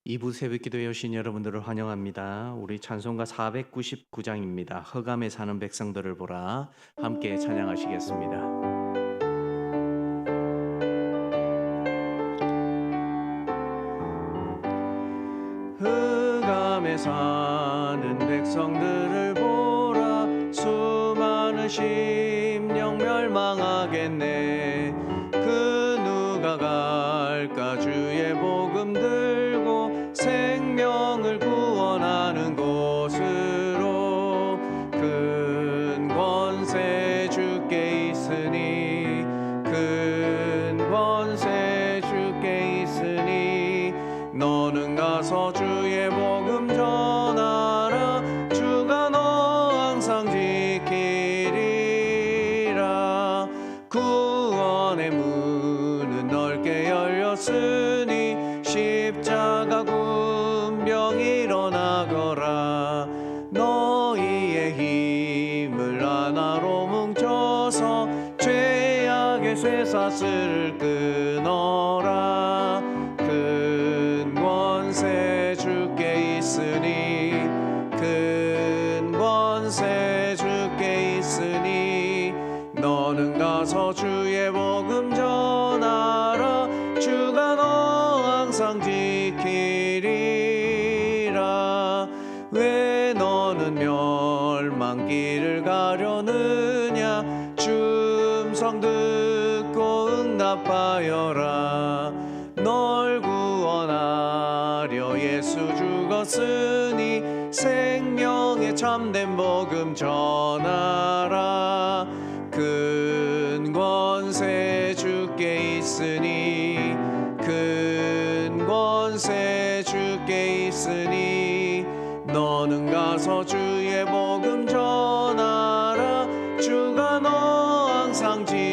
2부 새벽기도에 오신 여러분들을 환영합니다. 우리 찬송가 499장입니다. 흑암에 사는 백성들을 보라. 함께 찬양하시겠습니다. 흑암에 사는 백성들을 보라. 수많은 심령 멸망하겠네. 그 누가 갈까? 주의 복음 들고 생명을 구원하는 곳으로. 큰 권세 주께 있으니, 큰 권세 주께 있으니, 너는 가서 주의 복음 전하라. 주가 너 항상 지키리라. 구원의 문은 넓게 열렸으니, 십자가 군병 일어나거라. 너희의 힘을 하나로 뭉쳐서 죄악의 쇠사슬을 끊어라. 큰 권세 주께 있으니, 큰 권세 주께 있으니, 너는 가서 주의 복음 전하라. 주가 너 항상 지키리라. 왜 너는 멸망길을 가려느냐? 주 음성 듣고 응답하여라. 널 구원하려 예수 죽었으니, 생명의 참된 복음 전하라. 큰 권세 주께 있으니, 큰 권세 주께 있으니, 너는 가서 주의 복음 전하라. 주가 너 항상 지키리라.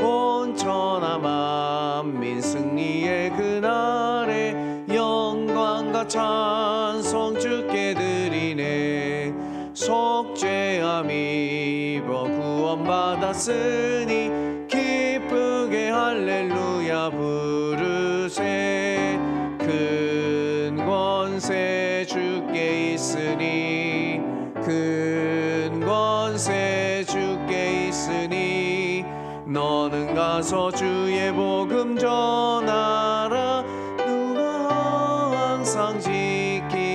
온 천하 만민 승리의 그날에 영광과 찬송 주께 드리네. 속죄함 입어 구원받았으니, 기쁘게 할렐루야 부르세. 큰 권세 주께 있으니, 큰 권세 주께 있으니, 너는 가서 주의 복음 전하라. 누가 항상 지키리라.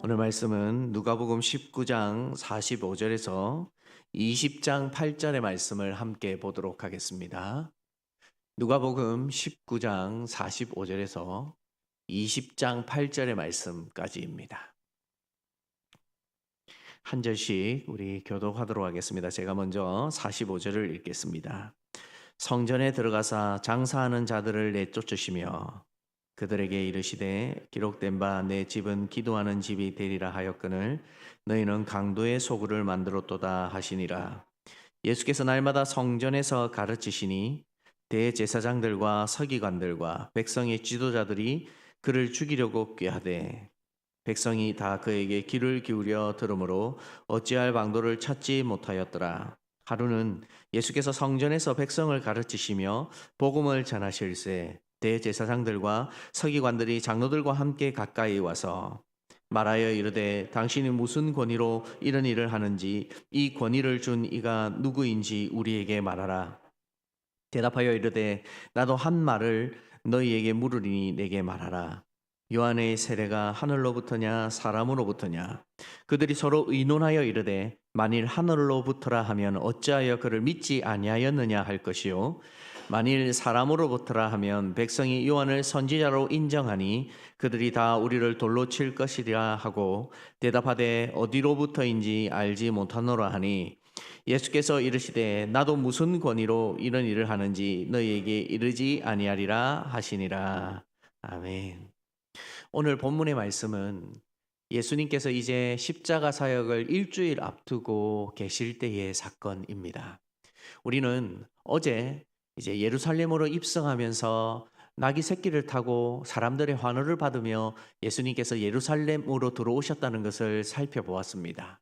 오늘 말씀은 누가복음 19장 45절에서 20장 8절의 말씀을 함께 보도록 하겠습니다. 누가복음 19장 45절에서 20장 8절의 말씀까지입니다. 한 절씩 우리 교독하도록 하겠습니다. 제가 먼저 45절을 읽겠습니다. 성전에 들어가사 장사하는 자들을 내쫓으시며 그들에게 이르시되, 기록된 바 내 집은 기도하는 집이 되리라 하였거늘 너희는 강도의 소굴을 만들었도다 하시니라. 예수께서 날마다 성전에서 가르치시니, 대제사장들과 서기관들과 백성의 지도자들이 그를 죽이려고 꾀하되, 백성이 다 그에게 귀를 기울여 들으므로 어찌할 방도를 찾지 못하였더라. 하루는 예수께서 성전에서 백성을 가르치시며 복음을 전하실새 대제사장들과 서기관들이 장로들과 함께 가까이 와서 말하여 이르되, 당신이 무슨 권위로 이런 일을 하는지, 이 권위를 준 이가 누구인지 우리에게 말하라. 대답하여 이르되, 나도 한 말을 너희에게 물으리니 내게 말하라. 요한의 세례가 하늘로부터냐 사람으로부터냐? 그들이 서로 의논하여 이르되, 만일 하늘로부터라 하면 어찌하여 그를 믿지 아니하였느냐 할 것이요, 만일 사람으로부터라 하면 백성이 요한을 선지자로 인정하니 그들이 다 우리를 돌로 칠 것이라 하고, 대답하되 어디로부터인지 알지 못하노라 하니, 예수께서 이르시되, 나도 무슨 권위로 이런 일을 하는지 너희에게 이르지 아니하리라 하시니라. 아멘. 오늘 본문의 말씀은 예수님께서 이제 십자가 사역을 일주일 앞두고 계실 때의 사건입니다. 우리는 어제 이제 예루살렘으로 입성하면서 나귀 새끼를 타고 사람들의 환호를 받으며 예수님께서 예루살렘으로 들어오셨다는 것을 살펴보았습니다.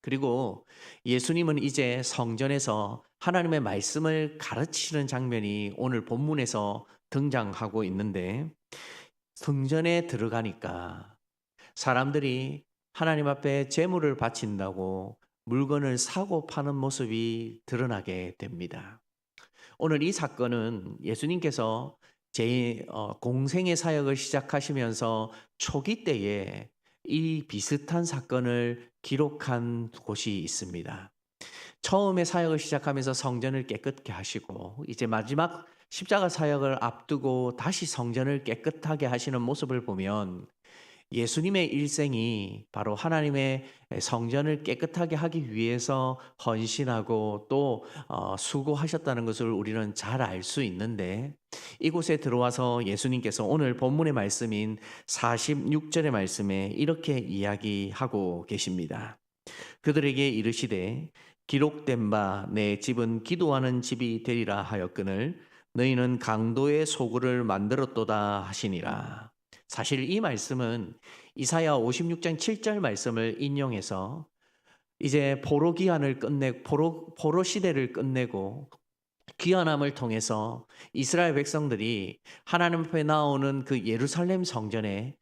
그리고 예수님은 이제 성전에서 하나님의 말씀을 가르치는 장면이 오늘 본문에서 등장하고 있는데, 성전에 들어가니까 사람들이 하나님 앞에 제물을 바친다고 물건을 사고 파는 모습이 드러나게 됩니다. 오늘 이 사건은 예수님께서 공생의 사역을 시작하시면서 초기 때에 이 비슷한 사건을 기록한 곳이 있습니다. 처음에 사역을 시작하면서 성전을 깨끗게 하시고 이제 마지막 십자가 사역을 앞두고 다시 성전을 깨끗하게 하시는 모습을 보면 예수님의 일생이 바로 하나님의 성전을 깨끗하게 하기 위해서 헌신하고 또 수고하셨다는 것을 우리는 잘 알 수 있는데, 이곳에 들어와서 예수님께서 오늘 본문의 말씀인 46절의 말씀에 이렇게 이야기하고 계십니다. 그들에게 이르시되 기록된 바 내 집은 기도하는 집이 되리라 하였거늘 너희는 강도의 소굴을 만들었도다 하시니라. 사실 이 말씀은 이사야 56장 7절 말씀을 인용해서 이제 포로 기한을 포로 시대를 끝내고 귀환함을 통해서 이스라엘 백성들이 하나님 앞에 나오는 그 예루살렘 성전에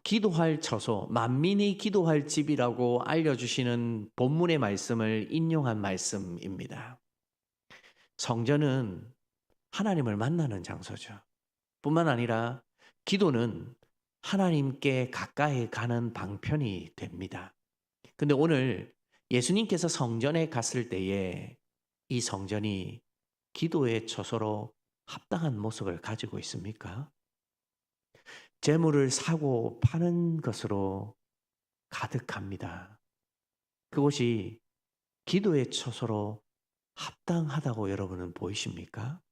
기도할 처소, 만민이 기도할 집이라고 알려주시는 본문의 말씀을 인용한 말씀입니다. 성전은 하나님을 만나는 장소죠. 뿐만 아니라 기도는 하나님께 가까이 가는 방편이 됩니다. 근데 오늘 예수님께서 성전에 갔을 때에 이 성전이 기도의 처소로 합당한 모습을 가지고 있습니까? 재물을 사고 파는 것으로 가득합니다. 그곳이 기도의 처소로 합당하다고 여러분은 보이십니까?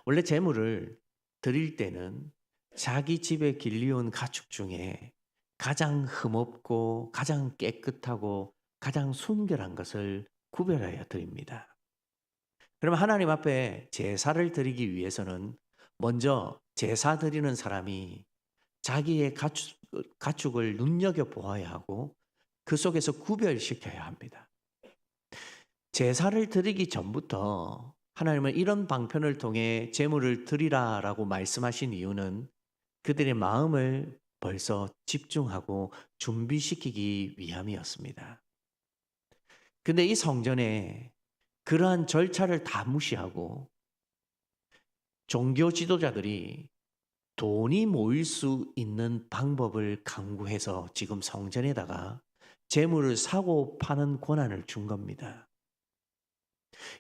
원래 재물을 드릴 때는 자기 집에 길리온 가축 중에 가장 흠없고 가장 깨끗하고 가장 순결한 것을 구별하여 드립니다. 그러면 하나님 앞에 제사를 드리기 위해서는 먼저 제사 드리는 사람이 자기의 가축을 눈여겨보아야 하고 그 속에서 구별시켜야 합니다. 제사를 드리기 전부터 하나님은 이런 방편을 통해 제물을 드리라라고 말씀하신 이유는 그들의 마음을 벌써 집중하고 준비시키기 위함이었습니다. 근데 이 성전에 그러한 절차를 다 무시하고 종교 지도자들이 돈이 모일 수 있는 방법을 강구해서 지금 성전에다가 재물을 사고 파는 권한을 준 겁니다.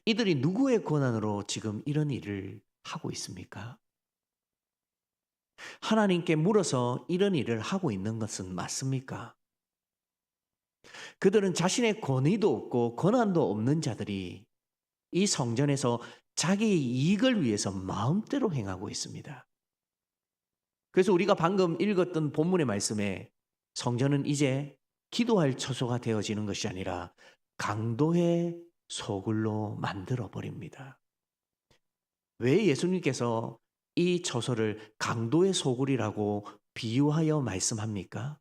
이들이 누구의 권한으로 지금 이런 일을 하고 있습니까? 하나님께 물어서 이런 일을 하고 있는 것은 맞습니까? 그들은 자신의 권위도 없고 권한도 없는 자들이 이 성전에서 자기의 이익을 위해서 마음대로 행하고 있습니다. 그래서 우리가 방금 읽었던 본문의 말씀에 성전은 이제 기도할 처소가 되어지는 것이 아니라 강도의 소굴로 만들어 버립니다. 왜 예수님께서 이 처소를 강도의 소굴이라고 비유하여 말씀합니까?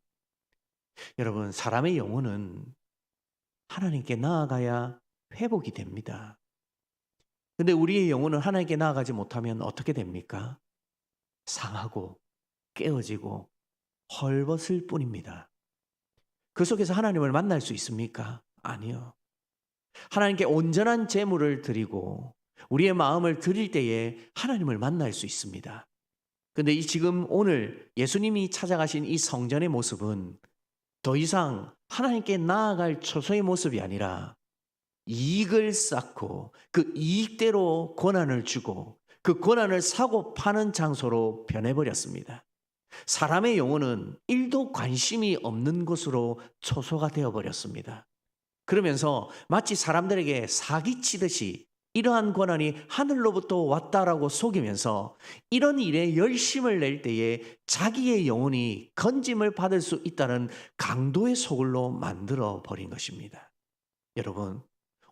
여러분, 사람의 영혼은 하나님께 나아가야 회복이 됩니다. 근데 우리의 영혼은 하나님께 나아가지 못하면 어떻게 됩니까? 상하고 깨어지고 헐벗을 뿐입니다. 그 속에서 하나님을 만날 수 있습니까? 아니요. 하나님께 온전한 제물을 드리고 우리의 마음을 드릴 때에 하나님을 만날 수 있습니다. 근데 이 지금 오늘 예수님이 찾아가신 이 성전의 모습은 더 이상 하나님께 나아갈 처소의 모습이 아니라 이익을 쌓고 그 이익대로 권한을 주고 그 권한을 사고 파는 장소로 변해버렸습니다. 사람의 영혼은 1도 관심이 없는 곳으로 초소가 되어버렸습니다. 그러면서 마치 사람들에게 사기치듯이 이러한 권한이 하늘로부터 왔다라고 속이면서 이런 일에 열심을 낼 때에 자기의 영혼이 건짐을 받을 수 있다는 강도의 소굴로 만들어 버린 것입니다. 여러분,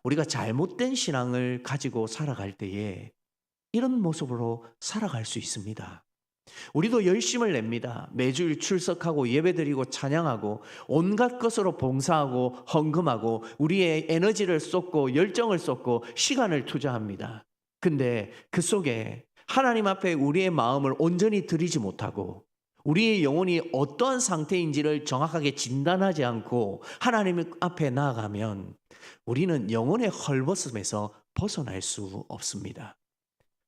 우리가 잘못된 신앙을 가지고 살아갈 때에 이런 모습으로 살아갈 수 있습니다. 우리도 열심을 냅니다. 매주일 출석하고 예배드리고 찬양하고 온갖 것으로 봉사하고 헌금하고 우리의 에너지를 쏟고 열정을 쏟고 시간을 투자합니다. 근데 그 속에 하나님 앞에 우리의 마음을 온전히 드리지 못하고 우리의 영혼이 어떠한 상태인지를 정확하게 진단하지 않고 하나님 앞에 나아가면 우리는 영혼의 헐벗음에서 벗어날 수 없습니다.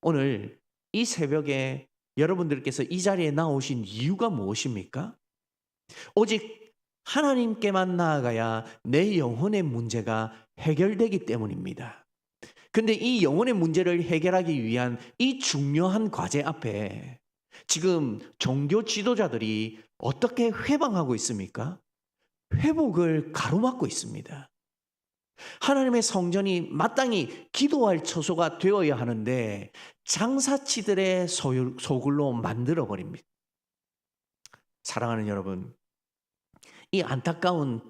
오늘 이 새벽에 여러분들께서 이 자리에 나오신 이유가 무엇입니까? 오직 하나님께만 나아가야 내 영혼의 문제가 해결되기 때문입니다. 근데 이 영혼의 문제를 해결하기 위한 이 중요한 과제 앞에 지금 종교 지도자들이 어떻게 회방하고 있습니까? 회복을 가로막고 있습니다. 하나님의 성전이 마땅히 기도할 처소가 되어야 하는데 장사치들의 소굴로 만들어 버립니다. 사랑하는 여러분, 이 안타까운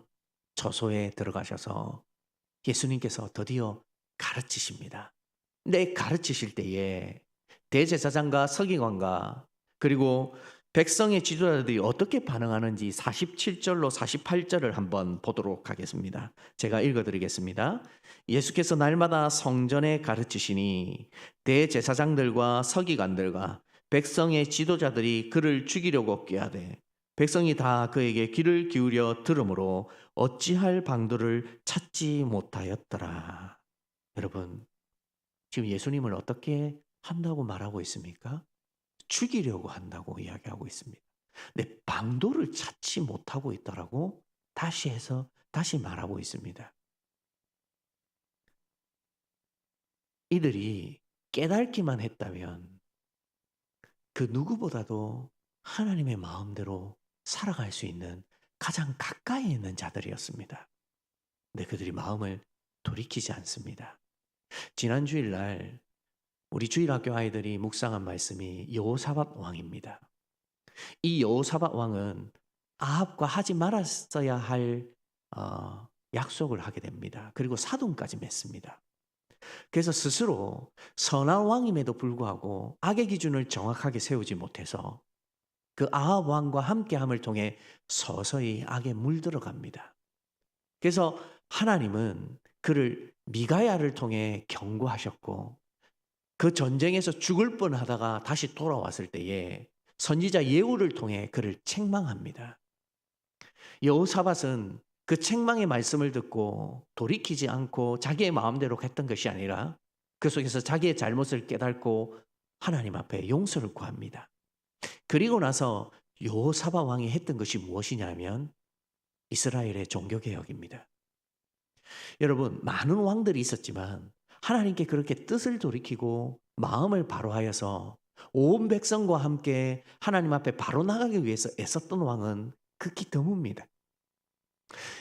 처소에 들어가셔서 예수님께서 드디어 가르치십니다. 근데 가르치실 때에 대제사장과 서기관과 그리고 백성의 지도자들이 어떻게 반응하는지 47절로 48절을 한번 보도록 하겠습니다. 제가 읽어드리겠습니다. 예수께서 날마다 성전에 가르치시니 대제사장들과 서기관들과 백성의 지도자들이 그를 죽이려고 꾀하되 백성이 다 그에게 귀를 기울여 들으므로 어찌할 방도를 찾지 못하였더라. 여러분, 지금 예수님을 어떻게 한다고 말하고 있습니까? 죽이려고 한다고 이야기하고 있습니다. 근데 방도를 찾지 못하고 있다라고 다시 말하고 있습니다. 이들이 깨닫기만 했다면 그 누구보다도 하나님의 마음대로 살아갈 수 있는 가장 가까이 있는 자들이었습니다. 근데 그들이 마음을 돌이키지 않습니다. 지난 주일날 우리 주일학교 아이들이 묵상한 말씀이 여호사밧 왕입니다. 이 여호사밧 왕은 아합과 하지 말았어야 할 약속을 하게 됩니다. 그리고 사돈까지 맺습니다. 그래서 스스로 선한 왕임에도 불구하고 악의 기준을 정확하게 세우지 못해서 그 아합 왕과 함께함을 통해 서서히 악에 물들어갑니다. 그래서 하나님은 그를 미가야를 통해 경고하셨고 그 전쟁에서 죽을 뻔하다가 다시 돌아왔을 때에 선지자 예후를 통해 그를 책망합니다. 여호사밧은 그 책망의 말씀을 듣고 돌이키지 않고 자기의 마음대로 했던 것이 아니라 그 속에서 자기의 잘못을 깨닫고 하나님 앞에 용서를 구합니다. 그리고 나서 여호사밧 왕이 했던 것이 무엇이냐면 이스라엘의 종교개혁입니다. 여러분, 많은 왕들이 있었지만 하나님께 그렇게 뜻을 돌이키고 마음을 바로하여서 온 백성과 함께 하나님 앞에 바로 나가기 위해서 애썼던 왕은 극히 드뭅니다.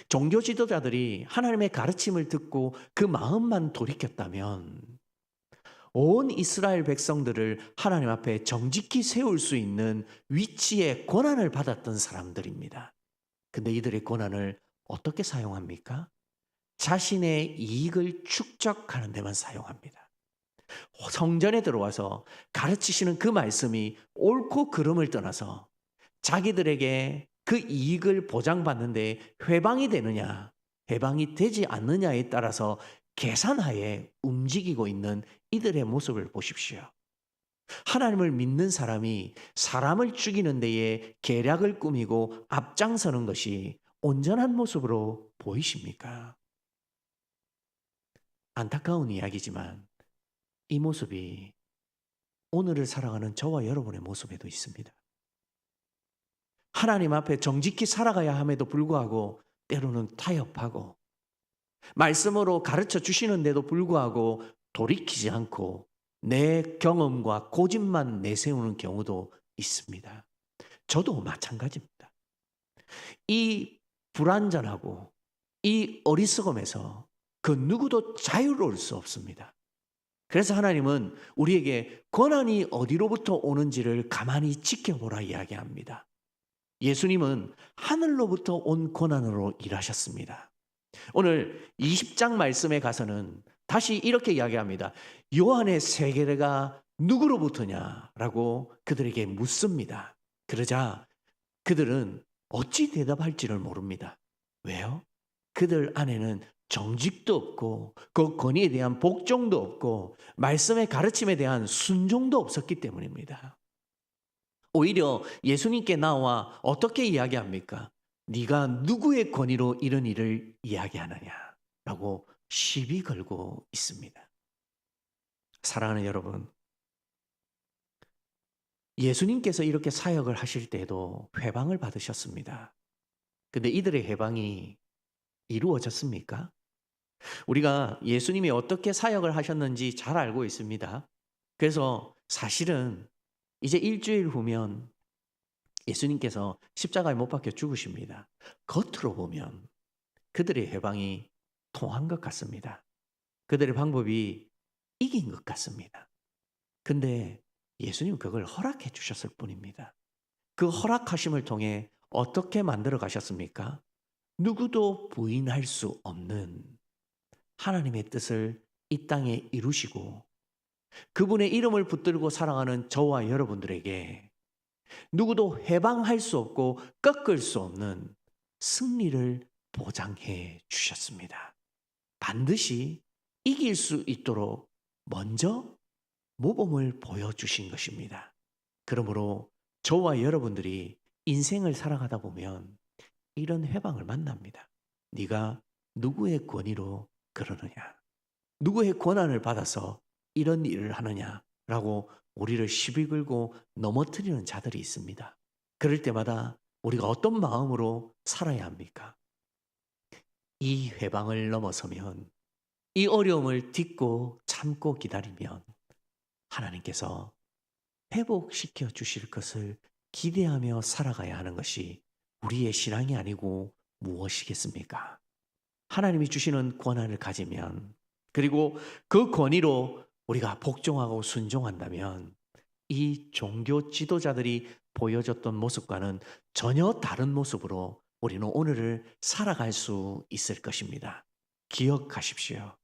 종교 지도자들이 하나님의 가르침을 듣고 그 마음만 돌이켰다면 온 이스라엘 백성들을 하나님 앞에 정직히 세울 수 있는 위치에 권한을 받았던 사람들입니다. 근데 이들의 권한을 어떻게 사용합니까? 자신의 이익을 축적하는 데만 사용합니다. 성전에 들어와서 가르치시는 그 말씀이 옳고 그름을 떠나서 자기들에게 그 이익을 보장받는데 회방이 되느냐, 회방이 되지 않느냐에 따라서 계산하에 움직이고 있는 이들의 모습을 보십시오. 하나님을 믿는 사람이 사람을 죽이는 데에 계략을 꾸미고 앞장서는 것이 온전한 모습으로 보이십니까? 안타까운 이야기지만 이 모습이 오늘을 살아가는 저와 여러분의 모습에도 있습니다. 하나님 앞에 정직히 살아가야 함에도 불구하고 때로는 타협하고 말씀으로 가르쳐 주시는데도 불구하고 돌이키지 않고 내 경험과 고집만 내세우는 경우도 있습니다. 저도 마찬가지입니다. 이 불완전하고 이 어리석음에서 그 누구도 자유로울 수 없습니다. 그래서 하나님은 우리에게 권한이 어디로부터 오는지를 가만히 지켜보라 이야기합니다. 예수님은 하늘로부터 온 권한으로 일하셨습니다. 오늘 20장 말씀에 가서는 다시 이렇게 이야기합니다. 요한의 세례가 누구로부터냐라고 그들에게 묻습니다. 그러자 그들은 어찌 대답할지를 모릅니다. 왜요? 그들 안에는 정직도 없고 그 권위에 대한 복종도 없고 말씀의 가르침에 대한 순종도 없었기 때문입니다. 오히려 예수님께 나와 어떻게 이야기합니까? 네가 누구의 권위로 이런 일을 이야기하느냐라고 시비 걸고 있습니다. 사랑하는 여러분, 예수님께서 이렇게 사역을 하실 때도 회방을 받으셨습니다. 근데 이들의 회방이 이루어졌습니까? 우리가 예수님이 어떻게 사역을 하셨는지 잘 알고 있습니다. 그래서 사실은 이제 일주일 후면 예수님께서 십자가에 못 박혀 죽으십니다. 겉으로 보면 그들의 회방이 통한 것 같습니다. 그들의 방법이 이긴 것 같습니다. 근데 예수님은 그걸 허락해 주셨을 뿐입니다. 그 허락하심을 통해 어떻게 만들어 가셨습니까? 누구도 부인할 수 없는 하나님의 뜻을 이 땅에 이루시고 그분의 이름을 붙들고 살아가는 저와 여러분들에게 누구도 해방할 수 없고 꺾을 수 없는 승리를 보장해 주셨습니다. 반드시 이길 수 있도록 먼저 모범을 보여주신 것입니다. 그러므로 저와 여러분들이 인생을 살아가다 보면 이런 해방을 만납니다. 네가 누구의 권위로 그러느냐? 누구의 권한을 받아서 이런 일을 하느냐라고 우리를 시비 걸고 넘어뜨리는 자들이 있습니다. 그럴 때마다 우리가 어떤 마음으로 살아야 합니까? 이 회방을 넘어서면, 이 어려움을 딛고 참고 기다리면 하나님께서 회복시켜 주실 것을 기대하며 살아가야 하는 것이 우리의 신앙이 아니고 무엇이겠습니까? 하나님이 주시는 권한을 가지면, 그리고 그 권위로 우리가 복종하고 순종한다면 이 종교 지도자들이 보여줬던 모습과는 전혀 다른 모습으로 우리는 오늘을 살아갈 수 있을 것입니다. 기억하십시오.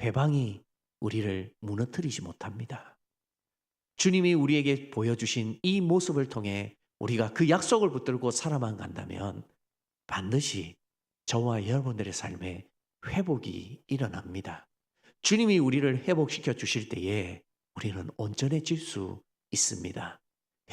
회방이 우리를 무너뜨리지 못합니다. 주님이 우리에게 보여주신 이 모습을 통해 우리가 그 약속을 붙들고 살아만 간다면 반드시 저와 여러분들의 삶에 회복이 일어납니다. 주님이 우리를 회복시켜 주실 때에 우리는 온전해질 수 있습니다.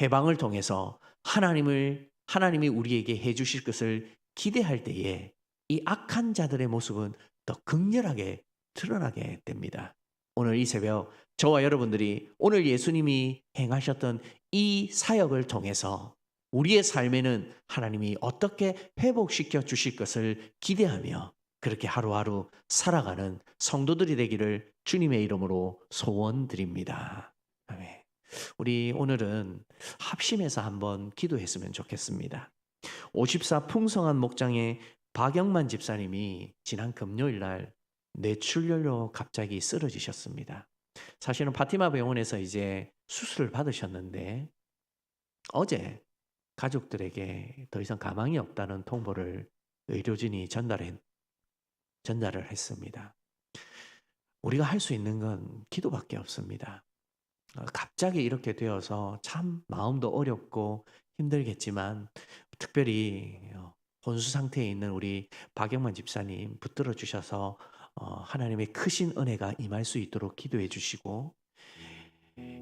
회방을 통해서 하나님이 우리에게 해주실 것을 기대할 때에 이 악한 자들의 모습은 더 극렬하게 드러나게 됩니다. 오늘 이 새벽 저와 여러분들이 오늘 예수님이 행하셨던 이 사역을 통해서 우리의 삶에는 하나님이 어떻게 회복시켜 주실 것을 기대하며 그렇게 하루하루 살아가는 성도들이 되기를 주님의 이름으로 소원드립니다. 아멘. 우리 오늘은 합심해서 한번 기도했으면 좋겠습니다. 54 풍성한 목장의 박영만 집사님이 지난 금요일 날 뇌출혈로 갑자기 쓰러지셨습니다. 사실은 파티마 병원에서 이제 수술을 받으셨는데 어제 가족들에게 더 이상 가망이 없다는 통보를 의료진이 전달을 했습니다. 우리가 할 수 있는 건 기도밖에 없습니다. 갑자기 이렇게 되어서 참 마음도 어렵고 힘들겠지만 특별히 혼수 상태에 있는 우리 박영만 집사님 붙들어 주셔서 하나님의 크신 은혜가 임할 수 있도록 기도해 주시고,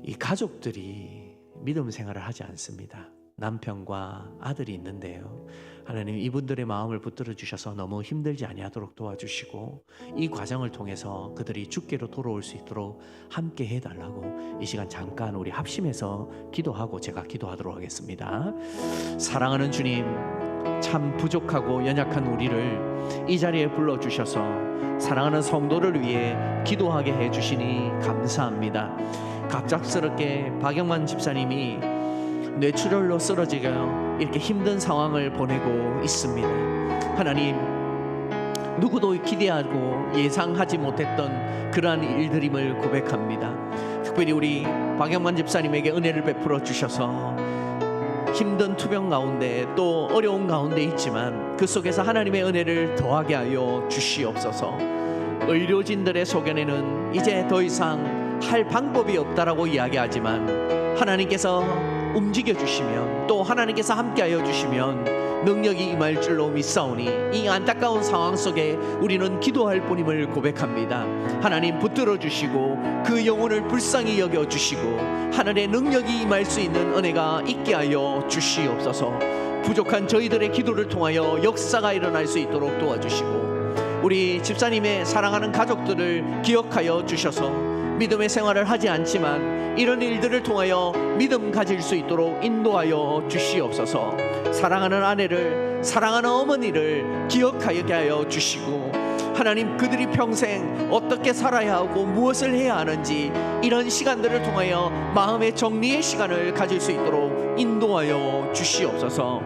이 가족들이 믿음 생활을 하지 않습니다. 남편과 아들이 있는데요. 하나님 이분들의 마음을 붙들어 주셔서 너무 힘들지 아니하도록 도와주시고 이 과정을 통해서 그들이 주께로 돌아올 수 있도록 함께 해달라고 이 시간 잠깐 우리 합심해서 기도하고 제가 기도하도록 하겠습니다. 사랑하는 주님, 참 부족하고 연약한 우리를 이 자리에 불러주셔서 사랑하는 성도를 위해 기도하게 해주시니 감사합니다. 갑작스럽게 박영만 집사님이 뇌출혈로 쓰러지고 이렇게 힘든 상황을 보내고 있습니다. 하나님, 누구도 기대하고 예상하지 못했던 그러한 일들임을 고백합니다. 특별히 우리 박영만 집사님에게 은혜를 베풀어 주셔서 힘든 투병 가운데 또 어려운 가운데 있지만 그 속에서 하나님의 은혜를 더하게 하여 주시옵소서. 의료진들의 소견에는 이제 더 이상 할 방법이 없다라고 이야기하지만 하나님께서 움직여 주시면, 또 하나님께서 함께하여 주시면 능력이 임할 줄로 믿사오니 이 안타까운 상황 속에 우리는 기도할 뿐임을 고백합니다. 하나님 붙들어 주시고 그 영혼을 불쌍히 여겨 주시고 하늘의 능력이 임할 수 있는 은혜가 있게 하여 주시옵소서. 부족한 저희들의 기도를 통하여 역사가 일어날 수 있도록 도와주시고 우리 집사님의 사랑하는 가족들을 기억하여 주셔서 믿음의 생활을 하지 않지만 이런 일들을 통하여 믿음 가질 수 있도록 인도하여 주시옵소서. 사랑하는 아내를, 사랑하는 어머니를 기억하게 하여 주시고 하나님, 그들이 평생 어떻게 살아야 하고 무엇을 해야 하는지 이런 시간들을 통하여 마음의 정리의 시간을 가질 수 있도록 인도하여 주시옵소서.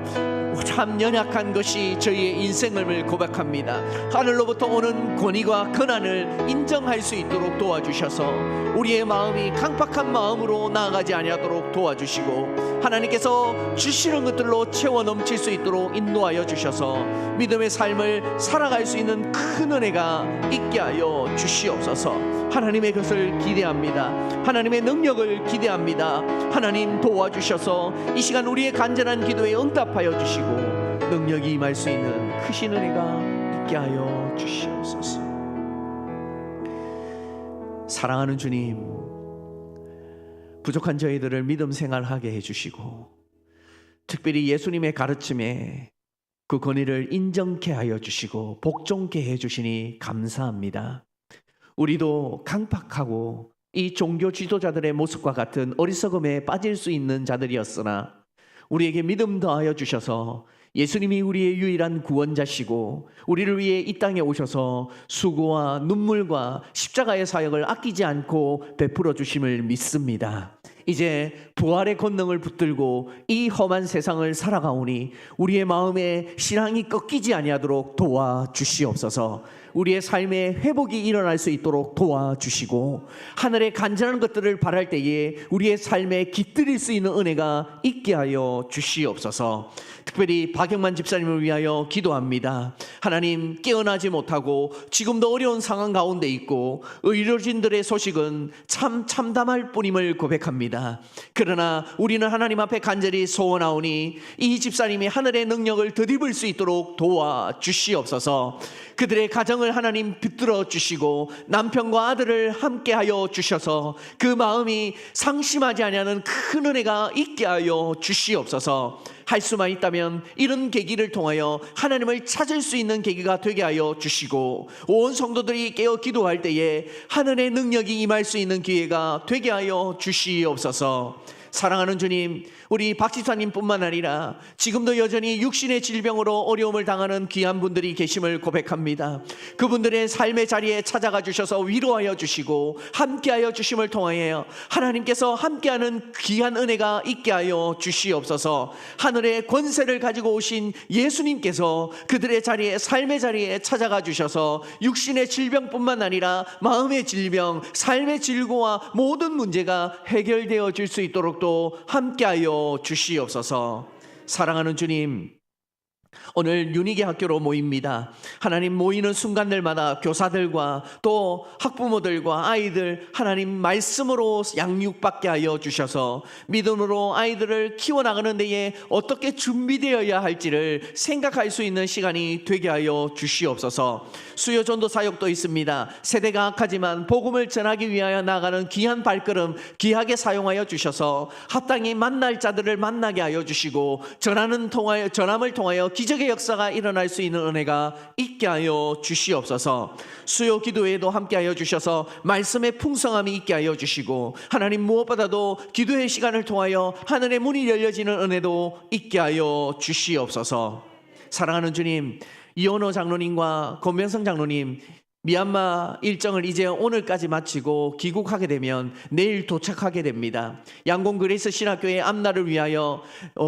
참 연약한 것이 저희의 인생을 고백합니다. 하늘로부터 오는 권위와 권한을 인정할 수 있도록 도와주셔서 우리의 마음이 강팍한 마음으로 나아가지 아니하도록 도와주시고 하나님께서 주시는 것들로 채워 넘칠 수 있도록 인도하여 주셔서 믿음의 삶을 살아갈 수 있는 큰 은혜가 있게 하여 주시옵소서. 하나님의 것을 기대합니다. 하나님의 능력을 기대합니다. 하나님 도와주셔서 이 시간 우리의 간절한 기도에 응답하여 주시고 능력이 임할 수 있는 크신 은혜가 있게 하여 주시옵소서. 사랑하는 주님, 부족한 저희들을 믿음 생활하게 해주시고 특별히 예수님의 가르침에 그 권위를 인정케 하여 주시고 복종케 해주시니 감사합니다. 우리도 강팍하고 이 종교 지도자들의 모습과 같은 어리석음에 빠질 수 있는 자들이었으나 우리에게 믿음 더하여 주셔서 예수님이 우리의 유일한 구원자시고 우리를 위해 이 땅에 오셔서 수고와 눈물과 십자가의 사역을 아끼지 않고 베풀어 주심을 믿습니다. 이제 부활의 권능을 붙들고 이 험한 세상을 살아가오니 우리의 마음에 신앙이 꺾이지 아니하도록 도와주시옵소서. 우리의 삶에 회복이 일어날 수 있도록 도와주시고 하늘의 간절한 것들을 바랄 때에 우리의 삶에 깃들일 수 있는 은혜가 있게 하여 주시옵소서. 특별히 박영만 집사님을 위하여 기도합니다. 하나님, 깨어나지 못하고 지금도 어려운 상황 가운데 있고 의료진들의 소식은 참 참담할 뿐임을 고백합니다. 그러나 우리는 하나님 앞에 간절히 소원하오니 이 집사님이 하늘의 능력을 덧입을 수 있도록 도와주시옵소서. 그들의 가정을 하나님 붙들어 주시고 남편과 아들을 함께하여 주셔서 그 마음이 상심하지 아니하는 큰 은혜가 있게 하여 주시옵소서. 할 수만 있다면 이런 계기를 통하여 하나님을 찾을 수 있는 계기가 되게 하여 주시고 온 성도들이 깨어 기도할 때에 하늘의 능력이 임할 수 있는 기회가 되게 하여 주시옵소서. 사랑하는 주님, 우리 박 집사님뿐만 아니라 지금도 여전히 육신의 질병으로 어려움을 당하는 귀한 분들이 계심을 고백합니다. 그분들의 삶의 자리에 찾아가 주셔서 위로하여 주시고 함께하여 주심을 통하여 하나님께서 함께하는 귀한 은혜가 있게 하여 주시옵소서. 하늘의 권세를 가지고 오신 예수님께서 그들의 자리에, 삶의 자리에 찾아가 주셔서 육신의 질병뿐만 아니라 마음의 질병, 삶의 질고와 모든 문제가 해결되어 질 수 있도록 또 함께하여 주시옵소서. 사랑하는 주님, 오늘 윤희계 학교로 모입니다. 하나님, 모이는 순간들마다 교사들과 또 학부모들과 아이들 하나님 말씀으로 양육받게 하여 주셔서 믿음으로 아이들을 키워나가는 데에 어떻게 준비되어야 할지를 생각할 수 있는 시간이 되게 하여 주시옵소서. 수요 전도 사역도 있습니다. 세대가 악하지만 복음을 전하기 위하여 나가는 귀한 발걸음 귀하게 사용하여 주셔서 합당히 만날 자들을 만나게 하여 주시고 전함을 통하여 기적의 역사가 일어날 수 있는 은혜가 있게 하여 주시옵소서. 수요 기도에도 함께 하여 주셔서 말씀의 풍성함이 있게 하여 주시고 하나님, 무엇보다도 기도의 시간을 통하여 하늘의 문이 열려지는 은혜도 있게 하여 주시옵소서. 사랑하는 주님, 이원호 장로님과 권병성 장로님 미얀마 일정을 이제 오늘까지 마치고 귀국하게 되면 내일 도착하게 됩니다. 양곤 그레이스 신학교의 앞날을 위하여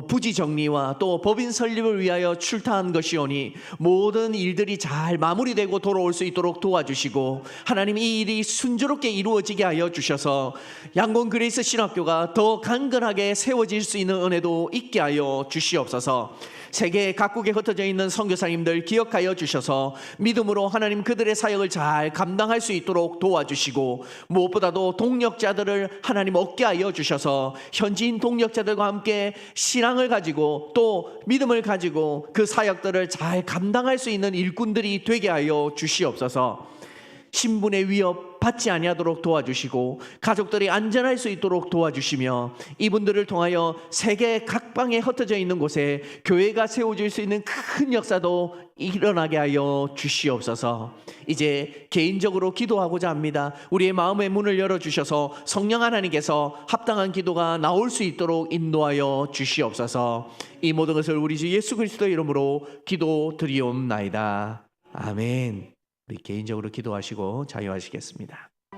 부지 정리와 또 법인 설립을 위하여 출타한 것이오니 모든 일들이 잘 마무리되고 돌아올 수 있도록 도와주시고 하나님, 이 일이 순조롭게 이루어지게 하여 주셔서 양곤 그레이스 신학교가 더 강건하게 세워질 수 있는 은혜도 있게 하여 주시옵소서. 세계 각국에 흩어져 있는 선교사님들 기억하여 주셔서 믿음으로 하나님 그들의 사역을 잘 감당할 수 있도록 도와주시고, 무엇보다도 동력자들을 하나님 얻게 하여 주셔서 현지인 동력자들과 함께 신앙을 가지고 또 믿음을 가지고 그 사역들을 잘 감당할 수 있는 일꾼들이 되게 하여 주시옵소서. 신분의 위협 받지 아니하도록 도와주시고 가족들이 안전할 수 있도록 도와주시며, 이분들을 통하여 세계 각방에 흩어져 있는 곳에 교회가 세워질 수 있는 큰 역사도 일어나게 하여 주시옵소서. 이제 개인적으로 기도하고자 합니다. 우리의 마음의 문을 열어주셔서 성령 하나님께서 합당한 기도가 나올 수 있도록 인도하여 주시옵소서. 이 모든 것을 우리 주 예수 그리스도의 이름으로 기도드리옵나이다. 아멘. 우리 개인적으로 기도하시고 자유하시겠습니다.